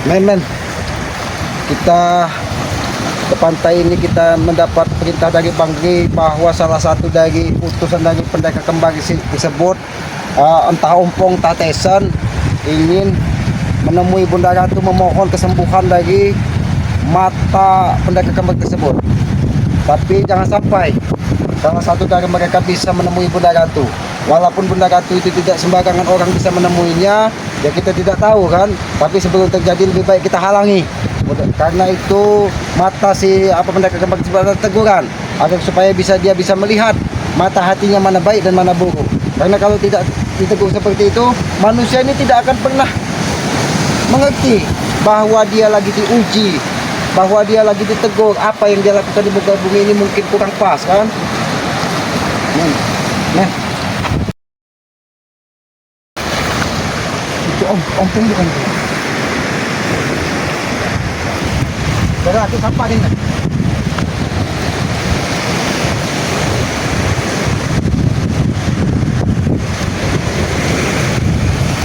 Men, kita ke pantai ini kita mendapat perintah dari Bang G bahwa salah satu dari utusan dari pendekar kembar tersebut, entah Ompong Tatesan, ingin menemui Bunda Ratu memohon kesembuhan dari mata pendekar kembar tersebut. Tapi jangan sampai salah satu dari mereka bisa menemui Bunda Ratu. Walaupun Bunda Ratu itu tidak sembarangan orang bisa menemuinya, ya kita tidak tahu kan. Tapi sebelum terjadi lebih baik kita halangi. Karena itu mata si pendekar kembar tersebut teguran agar supaya dia bisa melihat mata hatinya mana baik dan mana buruk. Karena kalau tidak ditegur seperti itu, manusia ini tidak akan pernah mengerti bahwa dia lagi diuji, bahwa dia lagi ditegur. Apa yang dia lakukan di muka bumi ini mungkin kurang pas kan. Men. Itu om bukan itu. Saudara, aku sampah ini.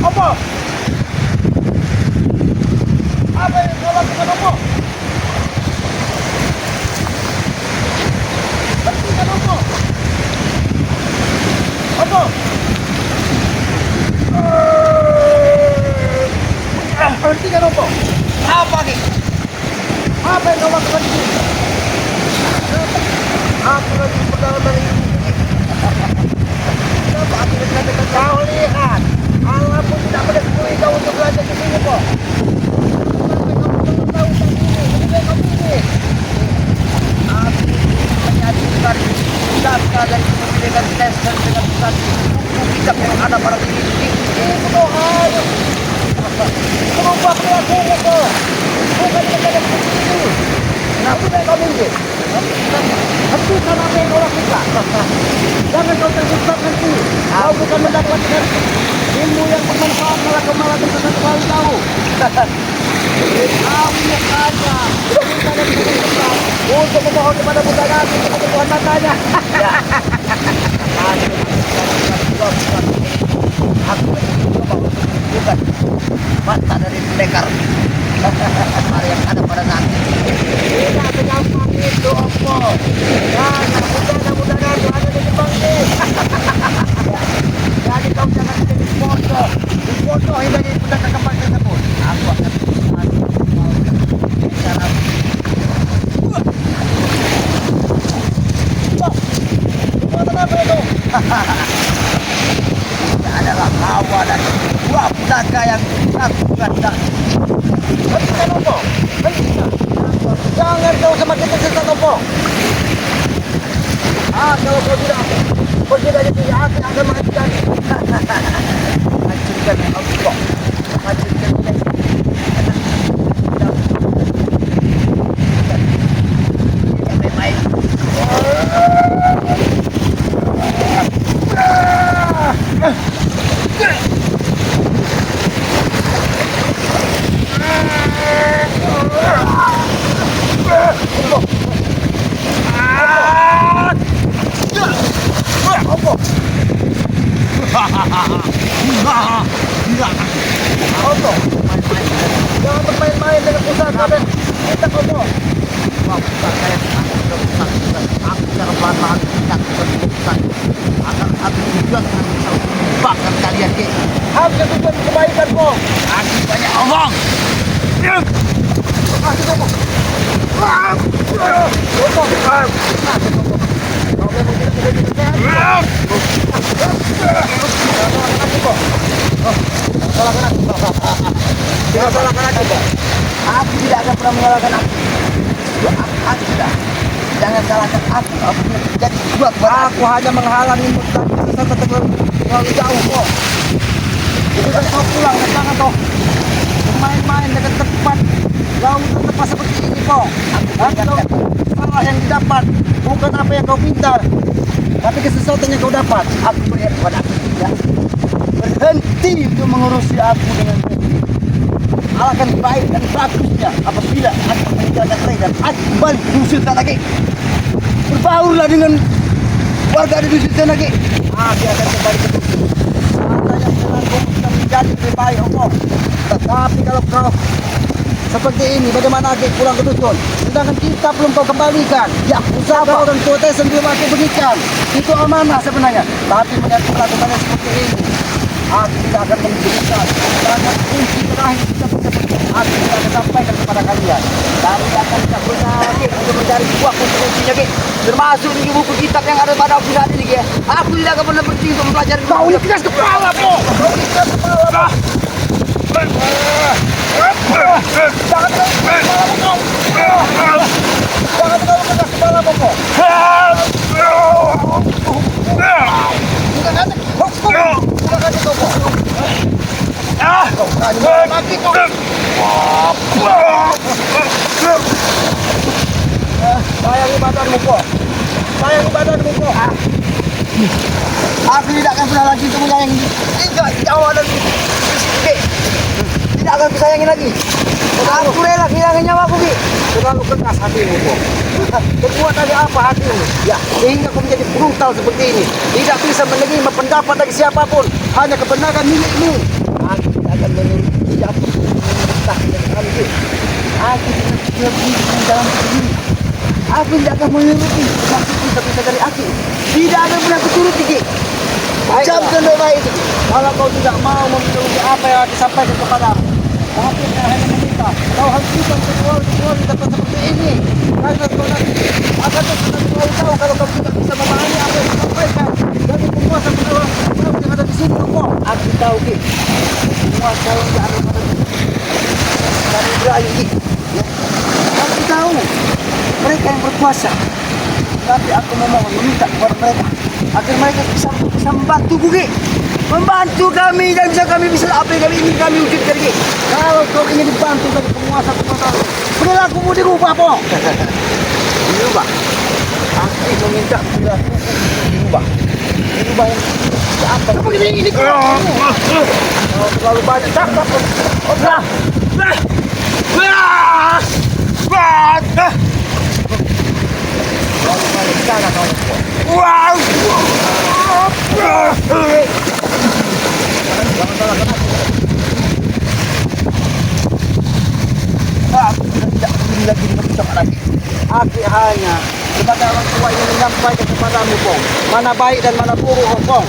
Apa? Apa yang kau lakukan, apa? Hentikan, apa? Apa? Hentikan, apa? Apa ni? Apa yang kau lakukan di sini? Apa lagi perdalam dari ini? Kenapa aku dengan kau lihat? Allah pun tidak menekui kau untuk belajar di sini kok. Kenapa kamu tahu tentang ini? Lebih kamu ini. Aku hanya dari data dari dengan tes dan dengan pusat kitab yang ada pada diri ini. Berdoa ayo. Berubah perilakumu kok. Bukan dengan ini. Kenapa kamu ini? Hentikan apa yang kau lakukan. Jangan kau tersesat nanti. Kau bukan mendapatkan ilmu yang bermanfaat, malah kau malah terlalu tahu. Kamu saja minta dan berdoa untuk memohon kepada Bunda Ratu untuk kesembuhan matanya. Aku mencoba untuk menyembuhkan mata dari pendekar yang ada pada nanti. Tidak segampang itu, Opo. Karena Bunda Ratu ada di depan ini. Jadi kau jangan jadi bodoh. Dibodohi dari pendekar kembar tersebut. Aku akan cara apa itu? Ini adalah hawa dan dua pusaka yang aku ganda. Hentikan, Opo. Hentikan. Jangan kau semakin tersesat, Opo. Kalau kau tidak pergi dari sini, aku akan menghancurkan. Hancurkan Opo. Hancurkan dia. Baik-baik. Jangan bermain-main dengan pusaka dan kita Opo. Pusaka yang aku cara perlahan tidak pusaka agar aku juga bisa membakar kalian ke. Habis tujuan kebaikan kok. Aku banyak omong. Opo. Jangan salahkan aku, Pak. Aku tidak akan pernah menyalahkan aku. Aku tidak. Jangan salahkan aku. Aku jadi buat aku hanya menghalangimu sampai terlalu jauh kok. Jadi kau pulang dan jangan toh bermain-main dengan tempat lautan tempat seperti ini kok. Salah yang didapat bukan apa yang kau minta, tapi kesesaatan yang kau dapat. Aku melihat kepada aku tidak berhenti untuk mengurusi aku dengan alahkan baik dan bagusnya apabila aku meninggalkan Rai dan aku kembali ke dusun lagi. Berbaurlah dengan warga di dusun lagi. Aku akan kembali ke dusun. Saya yang menanggung menjadi lebih baik, Opo. Tetapi kalau kau seperti ini, bagaimana Aki pulang ke dusun? Sedangkan kita belum kau kembalikan. Ya, usaha orang tua saya sendiri Aki berikan. Itu amanah sebenarnya. Tapi melihat perlakuannya seperti ini, Aki tidak akan memberikan. Karena kunci terakhir kita Aki tidak akan sampaikan kepada kalian. Kami akan tidak berusaha untuk mencari sebuah kunci-kuncinya, Ki. Termasuk di buku kitab yang ada pada aku saat ini, Ki. Aku tidak akan pernah berhenti untuk mempelajari. Kau ini keras kepala, Po. Kau ini keras kepala, Po. Jangan kau keras kepala, Po. Sayangi badanmu, Po. Sayangi badanmu, Po. Aku tidak akan pernah lagi untuk menyayangi. Tidak ada tidak akan kusayangi lagi. Aku rela kehilangan nyawaku, Ki. Terlalu keras hatimu, Po. Berbuat ada apa hatimu? Ya, sehingga kau menjadi brutal seperti ini. Tidak bisa menerima pendapat dari siapapun. Hanya kebenaran milikmu. Aku tidak akan menurut siapapun. Aku tidak bisa dalam ini. Aku tidak akan menuruti maksud kita dari aku. Tidak ada pernah kuturuti, Ki. Jam dan baik itu. Kalau kau tidak mau menuruti apa yang disampaikan kepadamu, aku hanya meminta kau hentikan keluar di tempat seperti ini. Karena kau nanti akan tahu kalau kau tidak bisa memahami apa yang disampaikan dari penguasa yang ada di sini, kok. Aku tahu, Ki. Penguasa yang ada pada dari Ibrahim, Ki. Aku tahu mereka yang berkuasa. Tapi aku memohon meminta kepada mereka agar mereka bisa membantu, Ki. Membantu kami dan bisa apa yang ingin kami wujudkan, Ki. Kalau kau ingin dibantu dari penguasa perilakumu dirubah, Po. Dirubah. Aku meminta perilaku dirubah. Dirubah yang apa? Seperti ini. Kalau terlalu banyak cakap, Olah. Wow. Aku hanya kepada orang tua yang menyampaikan kepadamu, Kong. Mana baik dan mana buruk, Kong.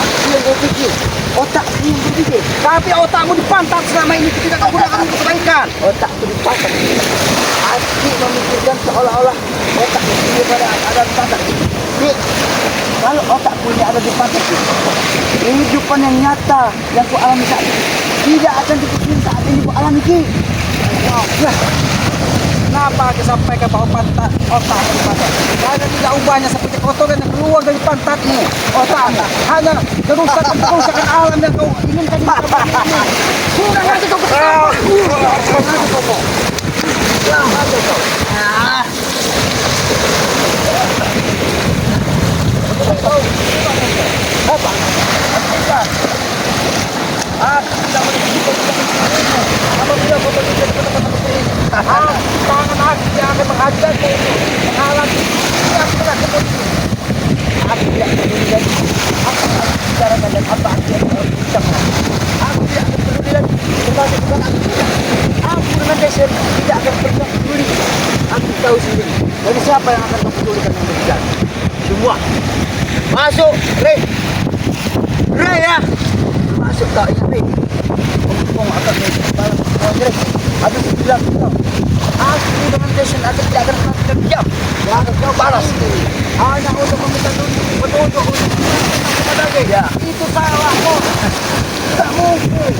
Aku yang berpikir, otakku yang berpikir. Tapi otakmu dipantang selama ini tidak kau gunakan untuk kebaikan. Otakku dipantang. Aku memikirkan seolah-olah otak ini ada di pantat. Kalau otakku ini ada di pantat, kehidupan yang nyata yang ku alami saat ini tidak akan dipikir saat ini ku alami, Ki. Kenapa aku sampaikan bahwa pantat otak dari pantat? Karena tidak ubahnya seperti kotoran yang keluar dari pantatmu. Otak hanya kerusakan alam yang kau inginkan. Sudah nanti kau bersabar. Aku tidak apabila kau berpikir tangan aku yang akan menghadirkan menghalangi yang pernah seperti aku tidak peduli lagi apa yang aku bicarakan dan apa yang aku ucapkan. Aku tidak akan peduli lagi sebagai bukan aku dengan Desir tidak akan pernah peduli. Aku tahu sendiri dari siapa yang akan mempedulikan yang berbicara. Semua masuk, Ray ya, masuk tak ini, ngomong akan Ray. Aku bilang aku dengan Jason akan tidak akan pernah terdiam. Jangan kau balas hanya untuk meminta petunjuk untuk ya. Itu salahmu. Tak mungkin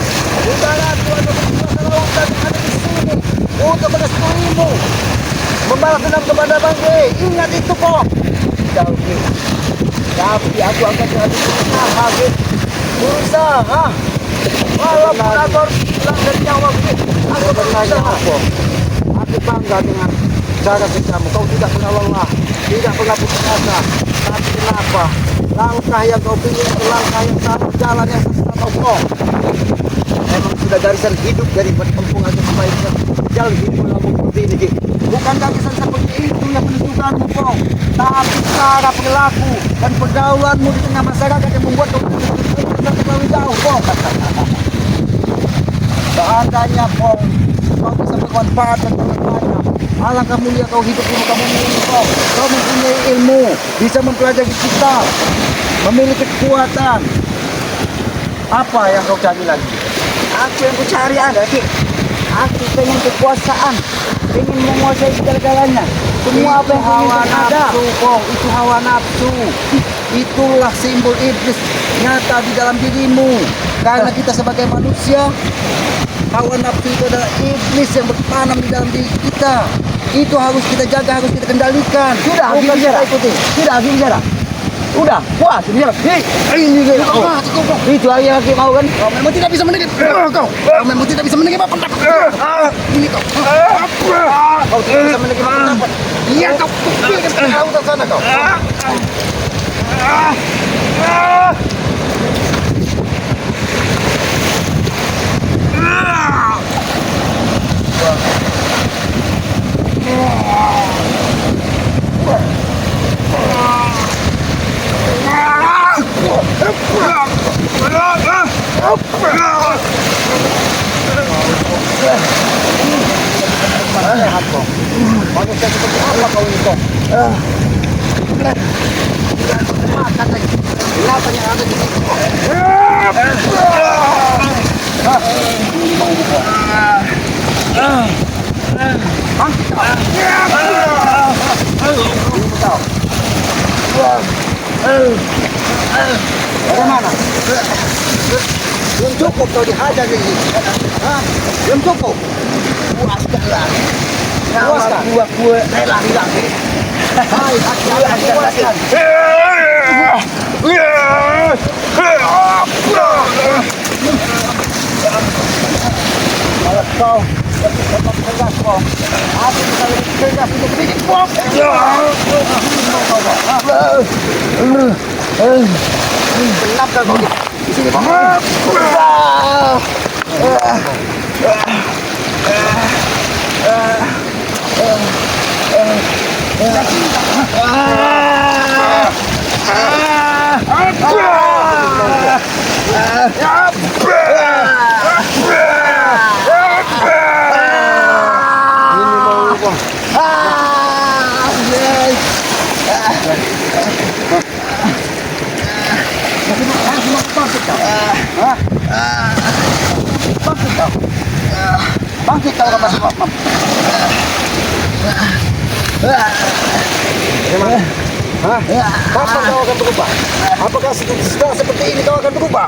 udaraku atau kekuatan lautan yang ada di sini untuk menesturimu membalas dendam kepada Bangke. Ingat itu, kok. Jauh, tapi aku akan jadi berusaha walaupun aku harus hilang dari nyawa, aku berusaha. Aku bangga dengan cara kerjamu. Kau tidak pernah lelah, tidak pernah putus asa. Tapi kenapa langkah yang kau pilih langkah yang sama, jalan yang sama, kau memang sudah garisan hidup dari kampung atau kebaikan jalan hidup kampung seperti ini. Bukan garisan seperti itu yang menentukanmu, kau, tapi cara perilaku dan pergaulanmu di tengah masyarakat yang membuat kau terlalu jauh, kau. Seandainya kau bisa bermanfaat dan bermanfaat, alangkah mulia kau hidup di muka bumi ini kau. Kau mempunyai ilmu, bisa mempelajari kitab, memiliki kekuatan. Apa yang kau cari lagi? Aku yang ku cari ada, Ki. Aku pengen kekuasaan, pengen menguasai segala-galanya. Semua apa yang ku hawa inginkan ada. nafsu, kau itu hawa nafsu. Itulah simbol iblis nyata di dalam dirimu. Karena kita sebagai manusia, hawa nafsu itu adalah iblis yang bertanam di dalam diri kita. Itu harus kita jaga, harus kita kendalikan. Sudah, Bukan habis bicara. kita ikuti. Sudah, habis bicara. Udah, puas bicara. Ini dia. Itu aja yang mau kan? Kau memang tidak bisa mendengar. Kau memang tidak bisa mendengar pendapat. Ini kau. Kau tidak bisa mendengar pendapat. Iya kau. Kau ke sana kau. Sehat kau. Manusia seperti apa kau ini kau? Makan lagi. Kenapa yang ada di sini? Bangkit kau. Bagaimana? Belum cukup kau dihajar ini. Belum cukup. Puaskanlah. Puaskan. Gua rela lagi. Hai, puaskan. Kalau kau tetap tegas kau, aku bisa lebih tegas untuk bikin kau. Kenapa kau di sini kau? Bangkit kau sama semua. Bagaimana? Kapan kau akan berubah? Apakah setelah seperti ini kau akan berubah?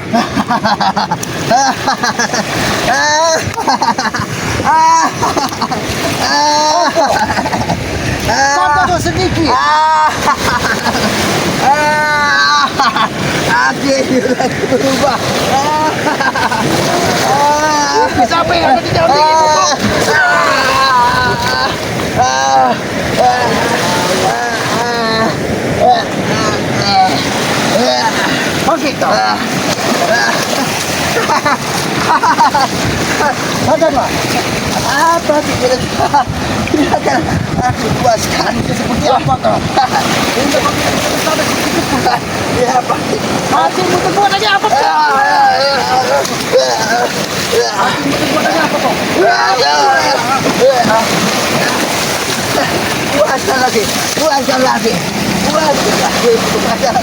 Contoh sedikit. Akhirnya berubah. Siapa yang ada di dalam dirimu? Bangkit kau. Sadarlah. Apa tidak aku puaskan seperti apa kau? Ini sampai sedikit pula. Ya bangkit. Hatimu terbuat aja apa kau? Hatimu terbuat aja apa kau? Puaskan lagi. Puaskan lagi. Puaskan lagi. Puaskan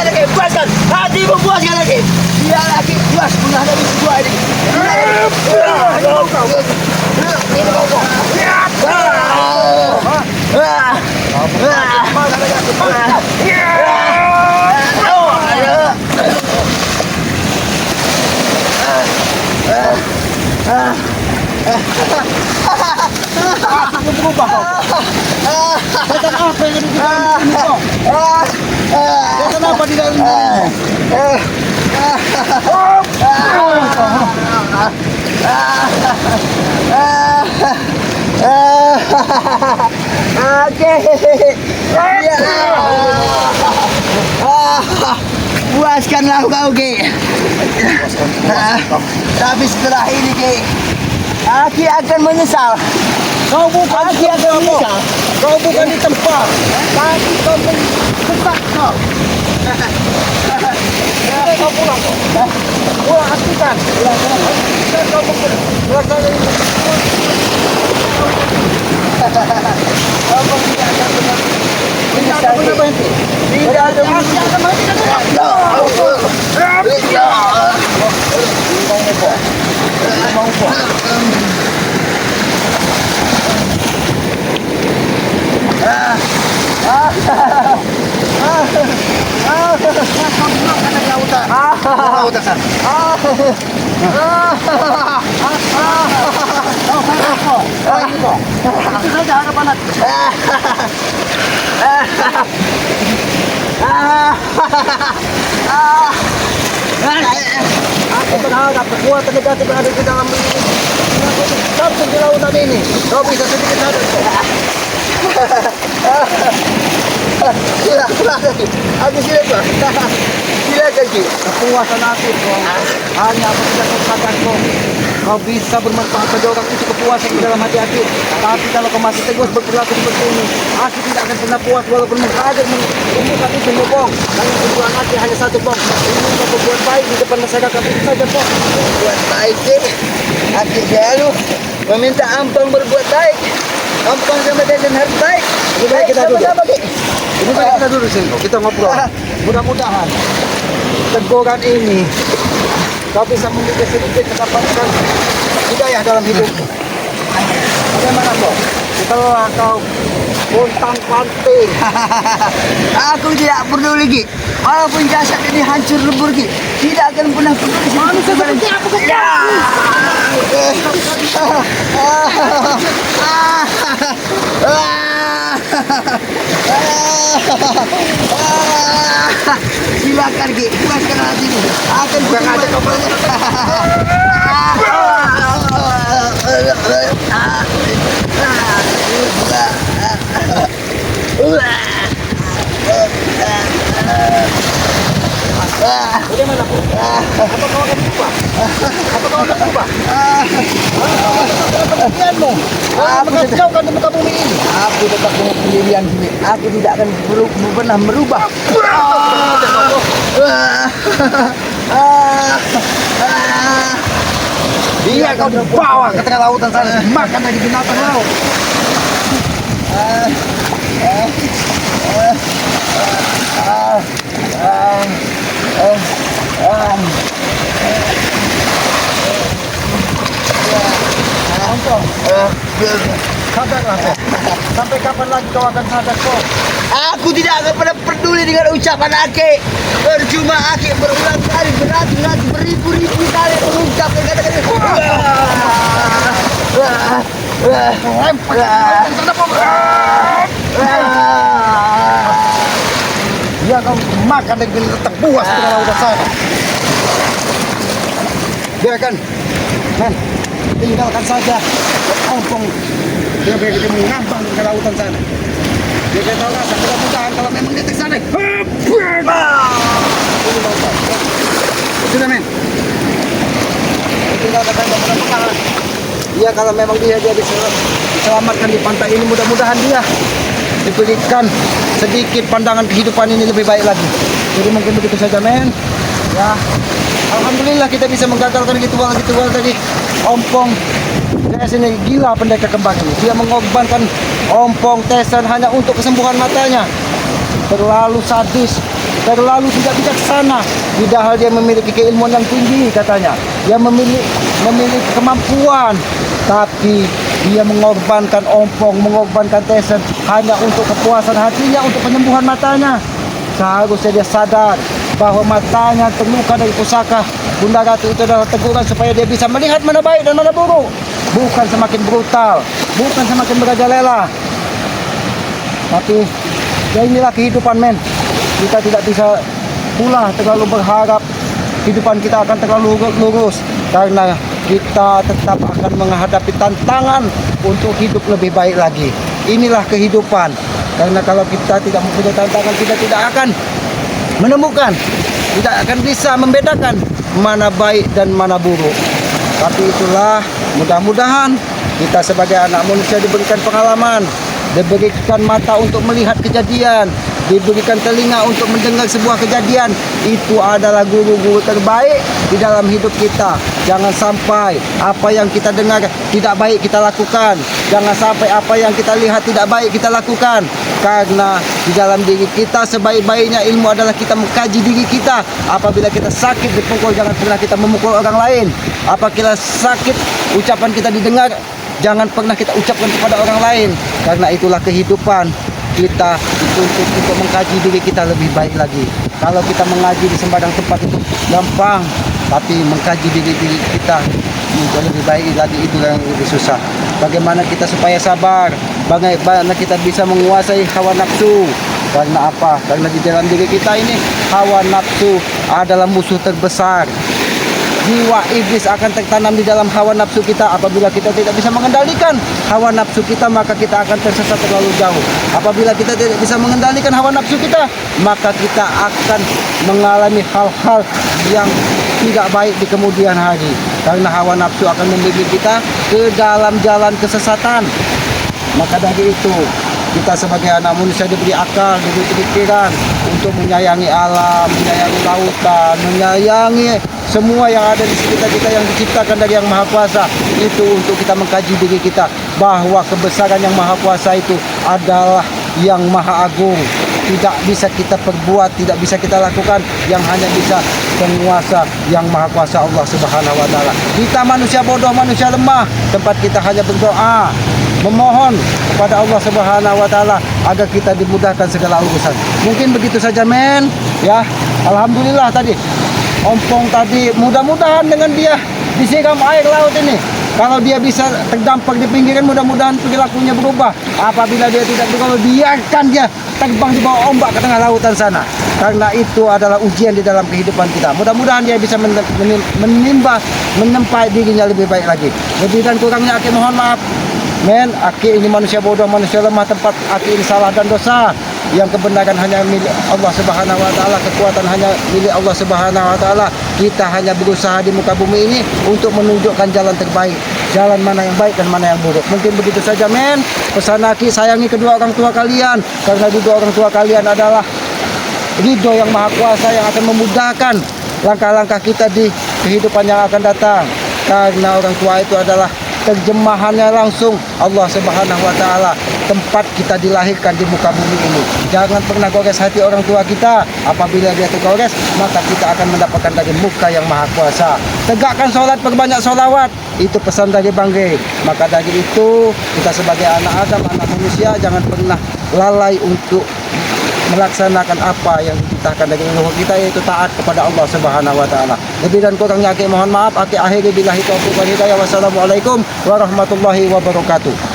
lagi. Puaskan. Hatimu puaskan lagi. Dia lagi puas menghadapi semua ini. Ini kau. Berubah kau. Setan apa yang ada di dalam ini kau? Setan apa di dalam ini? Puaskanlah kau, Ki. Tapi setelah ini, Ki, Aki akan menyesal. Kau bukan Aki akan menyesal. Kau bukan di tempat, tapi kau tempat kau. kau pulang kok. Pulang hentikan. Hentikan kau melaksanakan ini. Abang tidak akan benar. Tidak ada benar berhenti. Tidak ada berhenti. Akan berhenti kan? Mau apa? Itu saja harapan aku. Aku berharap kekuatan negatif yang ada di dalam ini langsung di lautan ini. Kau bisa sedikit sadar kok. Sila lagi. Aku silakan. Silakan Ki. Kepuasan hati kau. Hanya aku tidak sadar kau. Kau bisa bermanfaat bagi orang itu kepuasan di dalam hati-hati. Tapi kalau kau masih tegas berperilaku seperti ini, aku tidak akan pernah puas walaupun menghadir membuka itu bong. Dan yang kedua hati hanya satu bong. Ini untuk berbuat baik di depan masyarakat itu saja bong. Berbuat baik Ki. Aku selalu meminta ampun berbuat baik. Ampun sama dia dan harus baik. Lebih baik kita duduk. Lebih baik kita duduk sini. Kita ngobrol. Mudah-mudahan teguran ini kau bisa memiliki sedikit mendapatkan hidayah dalam hidup. Bagaimana kau? Setelah kau pontang panting. Aku tidak peduli Ki. Walaupun jasad ini hancur lebur Ki, tidak akan pernah peduli. Manusia seperti aku silakan Ki, silakan hatimu. Akan bukan ada Bagaimana Bu? Apa kau akan berubah? Apa kau akan berubah? Pendirianmu mengacaukan di muka bumi ini. Aku tetap dengan pendirian Ki. Aku tidak akan pernah merubah. Dia kau dibawa ke tengah lautan sana, makan lagi binatang laut. Sadarlah kau. Sampai kapan lagi kau akan sadar kau? Aku tidak akan pernah peduli dengan ucapan Ake. Percuma Ake berulang kali, beratus-ratus, beribu-ribu kali mengucap kata-kata. Dia kau makan dan binatang buas di tengah lautan sana. Biarkan, men, tinggalkan saja. Ompong dia begitu mengambang di tengah lautan sana. Dia tahu rasa mudah-mudahan kalau memang dia ke sana. Sudah men. Tinggalkan saja mudah-mudahan. Dia kalau memang dia diselamatkan di pantai ini, mudah-mudahan dia diberikan sedikit pandangan kehidupan ini lebih baik lagi. Jadi mungkin begitu saja men. Ya, alhamdulillah kita bisa menggagalkan ritual tadi. Ompong Tesen ini gila pendekar kembang ini. Dia mengorbankan Ompong Tesen hanya untuk kesembuhan matanya. Terlalu sadis, terlalu tidak bijaksana. Padahal dia memiliki keilmuan yang tinggi katanya. Dia memiliki kemampuan, tapi dia mengorbankan Ompong, mengorbankan Tesen hanya untuk kepuasan hatinya, untuk penyembuhan matanya. Seharusnya dia sadar bahwa matanya terluka dari pusaka Bunda Ratu itu adalah teguran supaya dia bisa melihat mana baik dan mana buruk. Bukan semakin brutal, bukan semakin merajalela. Tapi ya inilah kehidupan men. Kita tidak bisa pula terlalu berharap kehidupan kita akan terlalu lurus, karena kita tetap akan menghadapi tantangan untuk hidup lebih baik lagi. Inilah kehidupan. Karena kalau kita tidak mempunyai tantangan, kita tidak akan menemukan, tidak akan bisa membedakan mana baik dan mana buruk. Tapi itulah, mudah-mudahan kita sebagai anak manusia diberikan pengalaman, diberikan mata untuk melihat kejadian, diberikan telinga untuk mendengar sebuah kejadian. Itu adalah guru-guru terbaik di dalam hidup kita. Jangan sampai apa yang kita dengar tidak baik kita lakukan. Jangan sampai apa yang kita lihat tidak baik kita lakukan. Karena di dalam diri kita sebaik-baiknya ilmu adalah kita mengkaji diri kita. Apabila kita sakit dipukul, jangan pernah kita memukul orang lain. Apabila sakit ucapan kita didengar, jangan pernah kita ucapkan kepada orang lain. Karena itulah kehidupan kita dituntut untuk mengkaji diri kita lebih baik lagi. Kalau kita mengaji di sembarang tempat itu gampang, tapi mengkaji diri kita untuk lebih baik lagi itu yang lebih susah. Bagaimana kita supaya sabar? Bagaimana kita bisa menguasai hawa nafsu? Karena apa? Karena di dalam diri kita ini hawa nafsu adalah musuh terbesar. Jiwa iblis akan tertanam di dalam hawa nafsu kita. Apabila kita tidak bisa mengendalikan hawa nafsu kita, maka kita akan tersesat terlalu jauh. Apabila kita tidak bisa mengendalikan hawa nafsu kita, maka kita akan mengalami hal-hal yang tidak baik di kemudian hari. Karena hawa nafsu akan membimbing kita ke dalam jalan kesesatan. Maka dari itu, kita sebagai anak manusia diberi akal, diberi pikiran untuk menyayangi alam, menyayangi lautan, menyayangi semua yang ada di sekitar kita yang diciptakan dari Yang Maha Kuasa. Itu untuk kita mengkaji diri kita bahwa kebesaran Yang Maha Kuasa itu adalah yang Maha Agung. Tidak bisa kita perbuat, tidak bisa kita lakukan, yang hanya bisa penguasa Yang Maha Kuasa Allah Subhanahu wa taala. Kita manusia bodoh, manusia lemah, tempat kita hanya berdoa, memohon kepada Allah Subhanahu wa taala agar kita dimudahkan segala urusan. Mungkin begitu saja, men. Ya, alhamdulillah tadi ompong tadi, mudah-mudahan dengan dia disiram air laut ini, kalau dia bisa terdampak di pinggiran, mudah-mudahan perilakunya berubah. Apabila dia tidak berubah, biarkan dia terbang di bawah ombak ke tengah lautan sana. Karena itu adalah ujian di dalam kehidupan kita. Mudah-mudahan dia bisa menempa dirinya lebih baik lagi. Lebih dan kurangnya Aki mohon maaf. Men, Aki ini manusia bodoh, manusia lemah, tempat Aki ini salah dan dosa. Yang kebenaran hanya milik Allah Subhanahu wa taala, kekuatan hanya milik Allah Subhanahu wa taala. Kita hanya berusaha di muka bumi ini untuk menunjukkan jalan terbaik, jalan mana yang baik dan mana yang buruk. Mungkin begitu saja, men. Pesan Aki, sayangi kedua orang tua kalian, karena kedua orang tua kalian adalah ridho Yang Maha Kuasa yang akan memudahkan langkah-langkah kita di kehidupan yang akan datang. Karena orang tua itu adalah terjemahannya langsung Allah Subhanahu wa taala, tempat kita dilahirkan di muka bumi ini. Jangan pernah gores hati orang tua kita. Apabila dia tergores, maka kita akan mendapatkan dari muka Yang Maha Kuasa. Tegakkan sholat, perbanyak sholawat. Itu pesan dari Bang Rey. Maka dari itu, kita sebagai anak Adam, anak manusia, jangan pernah lalai untuk melaksanakan apa yang dititahkan dari leluhur kita, yaitu taat kepada Allah Subhanahu wa taala. Lebih dan kurangnya Aki mohon maaf. Aki akhiri billahi taufiq wal hidayah. Wassalamualaikum warahmatullahi wabarakatuh.